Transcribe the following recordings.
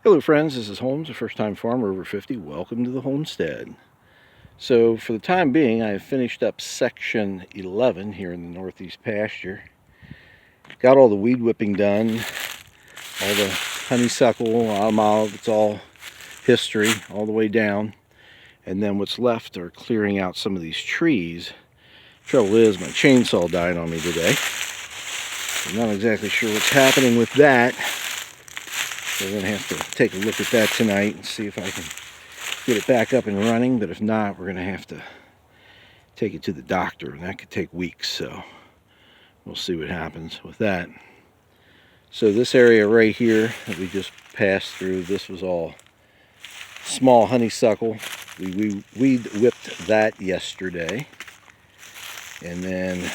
Hello friends, this is Holmes, a first-time farmer over 50. Welcome to the homestead. So for the time being, I have finished up section 11 here in the Northeast Pasture. Got all the weed whipping done, all the honeysuckle, autumn olive, it's all history all the way down. And then what's left are clearing out some of these trees. Trouble is, my chainsaw died on me today. I'm not exactly sure what's happening with that. So we're going to have to take a look at that tonight and see if I can get it back up and running. But if not, we're going to have to take it to the doctor, and that could take weeks. So we'll see what happens with that. So this area right here that we just passed through, this was all small honeysuckle. We weed whipped that yesterday. And then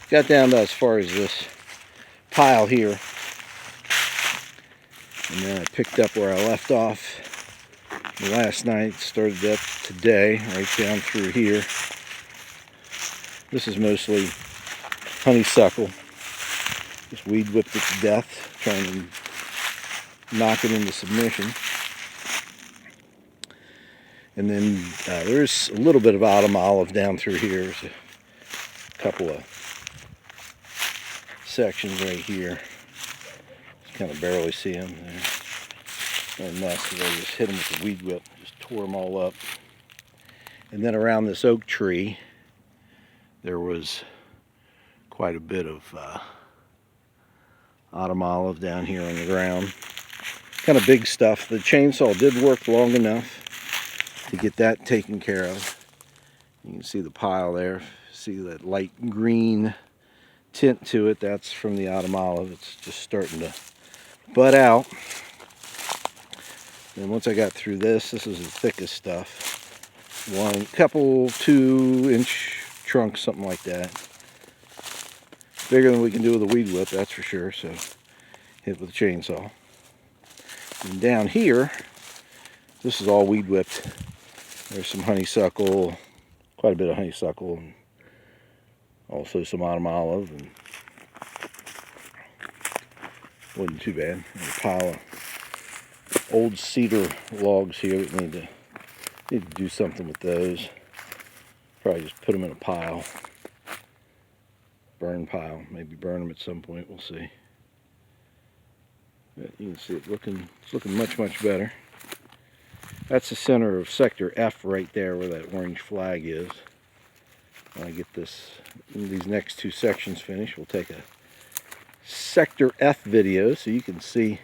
got down to as far as this pile here. And then I picked up where I left off last night, started up today, right down through here. This is mostly honeysuckle. Just weed whipped it to death, trying to knock it into submission. And then there's a little bit of autumn olive down through here. There's a couple of sections right here. Kind of barely see them. They're a mess because I just hit them with the weed whip, just tore them all up. And then around this oak tree, there was quite a bit of autumn olive down here on the ground. Kind of big stuff. The chainsaw did work long enough to get that taken care of. You can see the pile there. See that light green tint to it. That's from the autumn olive. It's just starting to bud out. And once I got through this is the thickest stuff. Couple 2-inch trunks, something like that. Bigger than we can do with a weed whip, that's for sure. So hit with a chainsaw. And down here, this is all weed whipped. There's some honeysuckle, quite a bit of honeysuckle, and also some autumn olive, and wasn't too bad. There's a pile of old cedar logs here that need to do something with those. Probably just put them in a pile, burn pile. Maybe burn them at some point. We'll see. But you can see it's looking much better. That's the center of sector F right there, where that orange flag is. When I get these next two sections finished, we'll take a sector F video so you can see,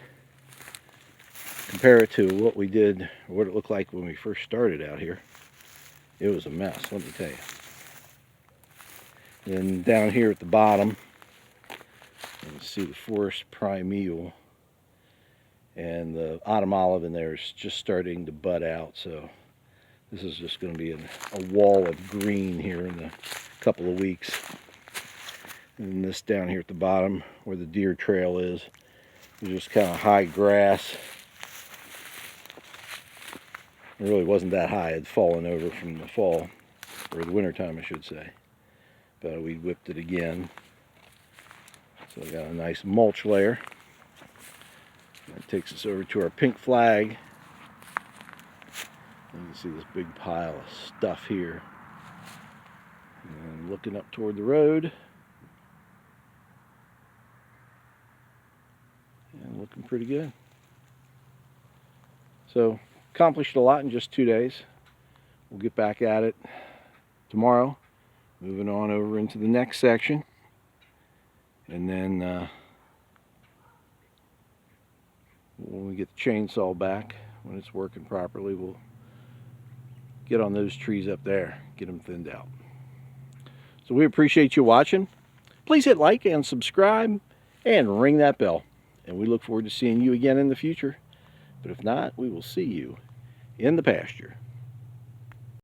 compare it to what we did, what it looked like when we first started out here. It was a mess, let me tell you. And down here at the bottom, you can see the forest primeval, and the autumn olive in there is just starting to bud out. So this is just going to be a wall of green here in a couple of weeks. And this down here at the bottom, where the deer trail is just kind of high grass. It really wasn't that high. It had fallen over from the fall, or the winter time, I should say. But we whipped it again. So we got a nice mulch layer. That takes us over to our pink flag. You can see this big pile of stuff here. And looking up toward the road. And looking pretty good. So, accomplished a lot in just 2 days. We'll get back at it tomorrow. Moving on over into the next section. And then when we get the chainsaw back, when it's working properly, we'll get on those trees up there, get them thinned out. So we appreciate you watching. Please hit like and subscribe and ring that bell. And we look forward to seeing you again in the future. But if not, we will see you in the pasture.